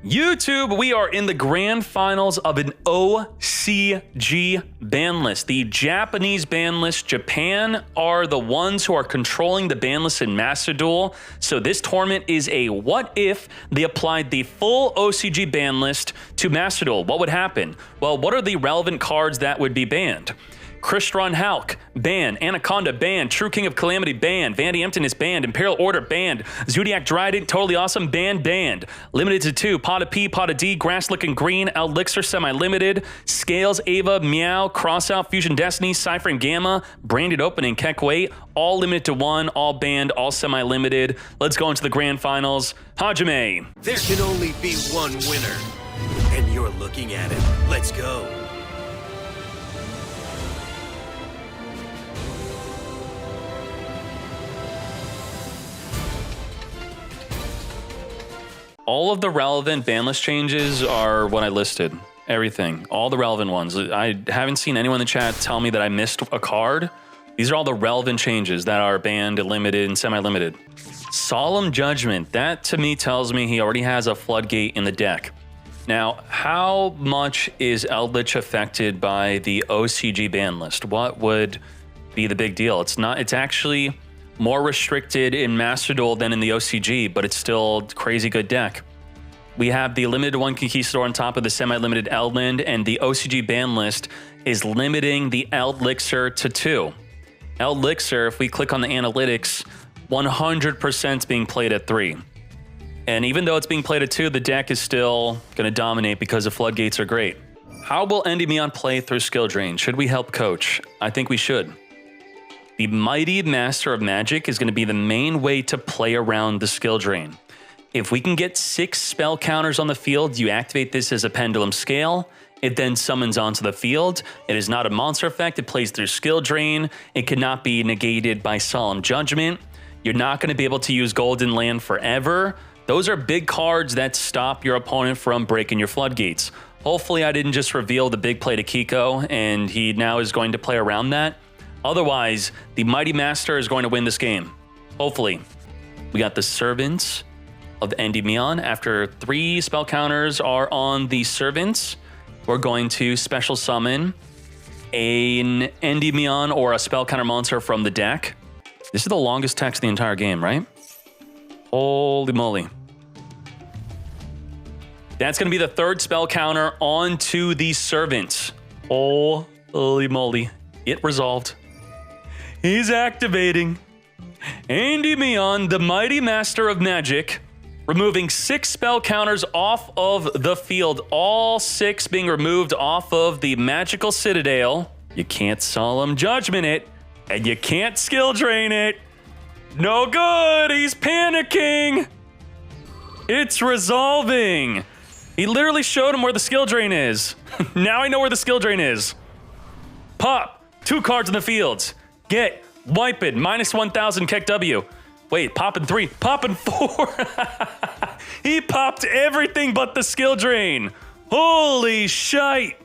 YouTube, we are in the grand finals of an OCG ban list. The Japanese ban list. Japan are the ones who are controlling the ban list in Master Duel. So this tournament is a what if they applied the full OCG ban list to Master Duel. What would happen? Well, what are the relevant cards that would be banned? Crystron Halq, banned. Anaconda, banned. True King of Calamity, banned. Vanity Emptiness, banned. Imperial Order, banned. Zodiac Dryden, totally awesome, banned. Limited to 2. Pot of P, Pot of D, Grass Looking Green, Eldlich, semi-limited. Scales, Ava, Meow, Crossout, Fusion Destiny, Cypher and Gamma, Branded Opening, Kek all limited to 1, all banned, all semi-limited. Let's go into the grand finals. Hajime. There can only be one winner, and you're looking at it. Let's go. All of the relevant ban list changes are what I listed. Everything. All the relevant ones. I haven't seen anyone in the chat tell me that I missed a card. These are all the relevant changes that are banned, limited, and semi-limited. Solemn Judgment. That, to me, tells me he already has a floodgate in the deck. Now, how much is Eldlich affected by the OCG ban list? What would be the big deal? It's not. It's actually more restricted in Master Duel than in the OCG, but it's still crazy good deck. We have the limited 1 Conquistador on top of the semi-limited Eldland, and the OCG ban list is limiting the Eldlich to 2. Eldlich, if we click on the analytics, 100% being played at 3. And even though it's being played at 2, the deck is still going to dominate because the floodgates are great. How will Endymion play through skill drain? Should we help coach? I think we should. The Mighty Master of Magic is going to be the main way to play around the skill drain. If we can get 6 spell counters on the field, you activate this as a pendulum scale. It then summons onto the field. It is not a monster effect. It plays through skill drain. It cannot be negated by Solemn Judgment. You're not going to be able to use Golden Land forever. Those are big cards that stop your opponent from breaking your floodgates. Hopefully I didn't just reveal the big play to Kiko and he now is going to play around that. Otherwise, the Mighty Master is going to win this game. Hopefully. We got the Servants of Endymion. After 3 spell counters are on the Servants, we're going to special summon an Endymion or a spell counter monster from the deck. This is the longest text of the entire game, right? Holy moly. That's going to be the 3rd spell counter onto the Servants. Holy moly. It resolved. He's activating Endymion, the Mighty Master of Magic, removing 6 spell counters off of the field, all 6 being removed off of the Magical Citadel. You can't Solemn Judgment it, and you can't skill drain it. No good, he's panicking. It's resolving. He literally showed him where the skill drain is. Now I know where the skill drain is. Pop, 2 cards in the field. Get, wipe it, minus 1,000 Kek W. Wait, popping 3, popping 4. He popped everything but the skill drain. Holy shite.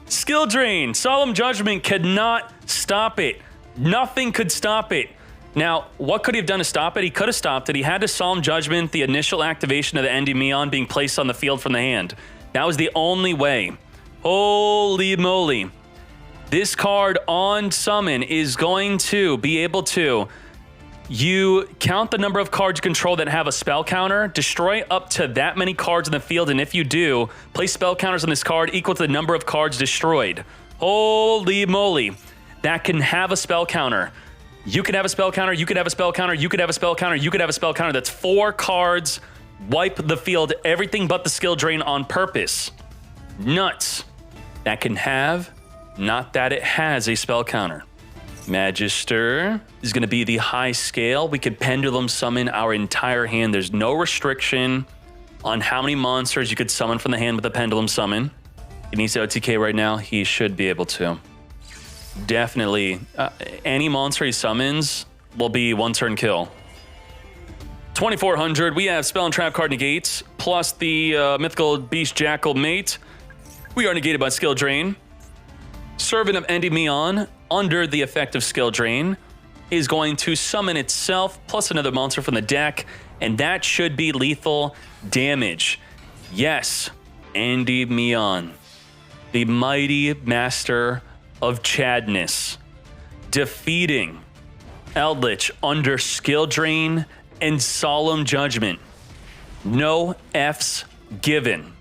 Skill drain, Solemn Judgment cannot stop it. Nothing could stop it. Now, what could he have done to stop it? He could have stopped it. He had to Solemn Judgment the initial activation of the Endymion being placed on the field from the hand. That was the only way. Holy moly. This card on summon is going to be able to, you count the number of cards you control that have a spell counter, destroy up to that many cards in the field, and if you do, place spell counters on this card equal to the number of cards destroyed. Holy moly. That can have a spell counter. You could have a spell counter, you could have a spell counter, you could have a spell counter, you could have a spell counter. That's 4 cards, wipe the field, everything but the skill drain on purpose. Nuts. That can have, not that it has a spell counter. Magister is going to be the high scale. We could pendulum summon our entire hand. There's no restriction on how many monsters you could summon from the hand with a pendulum summon. He needs OTK right now. He should be able to. Definitely. Any monster he summons will be 1-turn kill. 2,400. We have Spell and Trap card negates, plus the Mythical Beast Jackal Mate. We are negated by Skill Drain. Servant of Endymion, under the effect of Skill Drain, is going to summon itself plus another monster from the deck, and that should be lethal damage. Yes, Endymion, the mighty master of Chadness, defeating Eldlich under skill drain and solemn judgment. No F's given.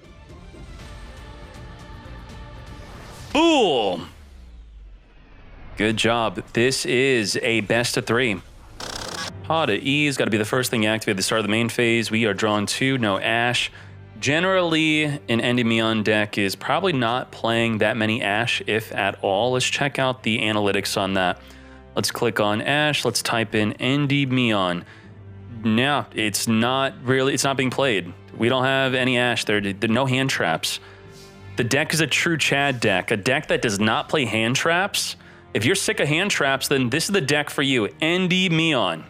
Boom! Good job. This is a best of 3. Pod of E's got to be the first thing activated at the start of the main phase. We are drawn 2, no Ash. Generally, an Endymion deck is probably not playing that many Ash, if at all. Let's check out the analytics on that. Let's click on Ash. Let's type in Endymion. No, it's not being played. We don't have any Ash there. No hand traps. The deck is a true Chad deck, a deck that does not play hand traps. If you're sick of hand traps, then this is the deck for you, Endymion.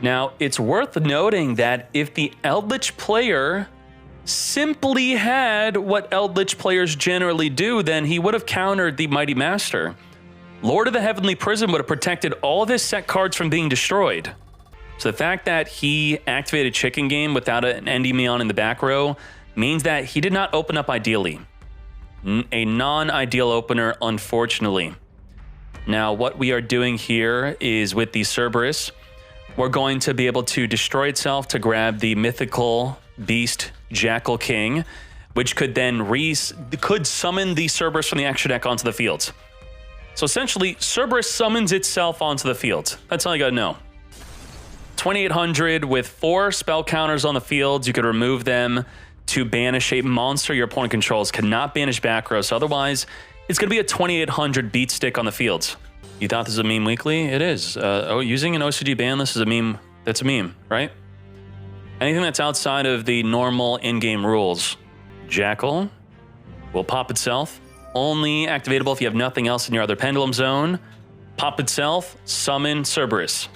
Now, it's worth noting that if the Eldlich player simply had what Eldlich players generally do, then he would have countered the Mighty Master. Lord of the Heavenly Prison would have protected all of his set cards from being destroyed. So the fact that he activated Chicken Game without an Endymion in the back row means that he did not open up ideally. A non-ideal opener, unfortunately. Now, what we are doing here is with the Cerberus, we're going to be able to destroy itself to grab the mythical beast Jackal King, which could then summon the Cerberus from the extra deck onto the field. So essentially, Cerberus summons itself onto the field. That's all you gotta know. 2800 with 4 spell counters on the field. You could remove them to banish a monster your opponent controls. Cannot banish back row, so otherwise it's gonna be a 2800 beat stick on the field. You thought this was a meme weekly? It is. Using an OCG Banlist is a meme. That's a meme, right? Anything that's outside of the normal in-game rules. Jackal will pop itself. Only activatable if you have nothing else in your other pendulum zone. Pop itself, summon Cerberus.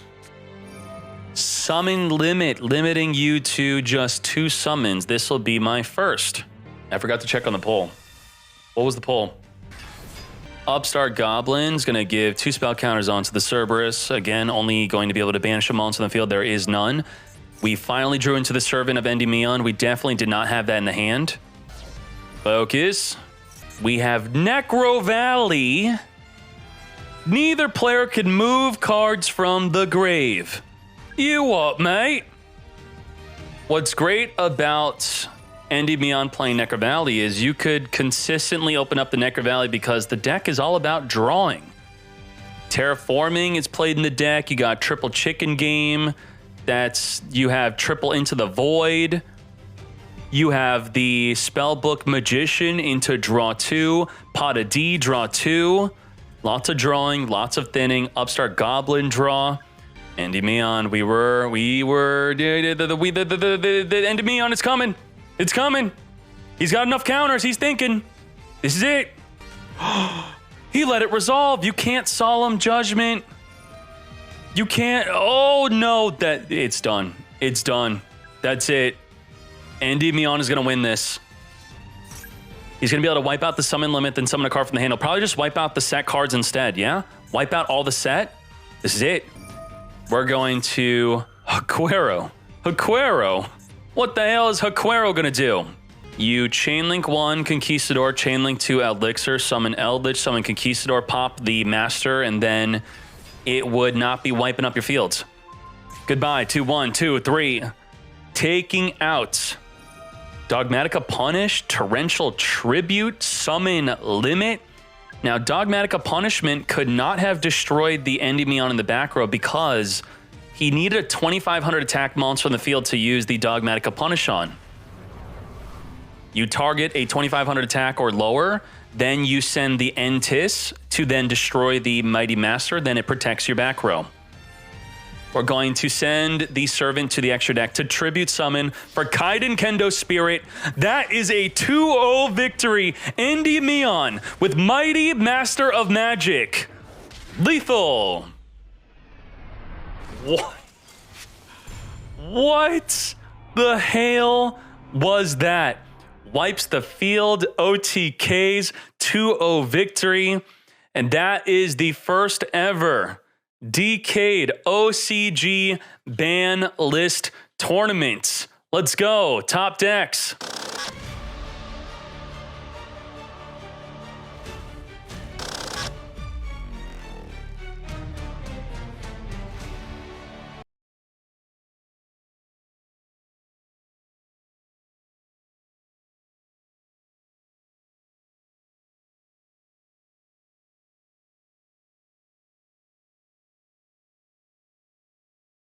Summon limit, limiting you to just 2 summons. This will be my first. I forgot to check on the poll. What was the poll? Upstart Goblin's gonna give 2 spell counters onto the Cerberus. Again, only going to be able to banish a monster on the field. There is none. We finally drew into the Servant of Endymion. We definitely did not have that in the hand. Focus. We have Necro Valley. Neither player can move cards from the grave. You what, mate? What's great about Endymion playing Necro Valley is you could consistently open up the Necro Valley because the deck is all about drawing. Terraforming is played in the deck. You got triple Chicken Game. You have triple Into the Void. You have the Spellbook Magician into draw 2. Pot of D, draw 2. Lots of drawing, lots of thinning. Upstart Goblin draw. Endymion, the Endymion is coming. It's coming. He's got enough counters. He's thinking, this is it. He let it resolve. You can't Solemn Judgment. You can't. Oh, no. It's done. It's done. That's it. Endymion is going to win this. He's going to be able to wipe out the summon limit, then summon a card from the hand. He'll probably just wipe out the set cards instead, yeah? Wipe out all the set. This is it. We're going to Haquero. Haquero. What the hell is Haquero going to do? You Chainlink 1, Conquistador, Chainlink 2, Elixir, summon Eldlich, summon Conquistador, pop the Master, and then it would not be wiping up your fields. Goodbye. 2-1, 2-3. Taking out Dogmatica Punish, Torrential Tribute, Summon Limit. Now, Dogmatica Punishment could not have destroyed the Endymion in the back row because he needed a 2500 attack monster on the field to use the Dogmatica Punish on. You target a 2500 attack or lower, then you send the Entis to then destroy the Mighty Master, then it protects your back row. We're going to send the Servant to the extra deck to tribute summon for Kaiden Kendo Spirit. That is a 2-0 victory. Endymion with Mighty Master of Magic. Lethal. What the hell was that? Wipes the field, OTKs, 2-0 victory. And that is the first ever Dkayed OCG Banlist tournament. Let's go. Top decks.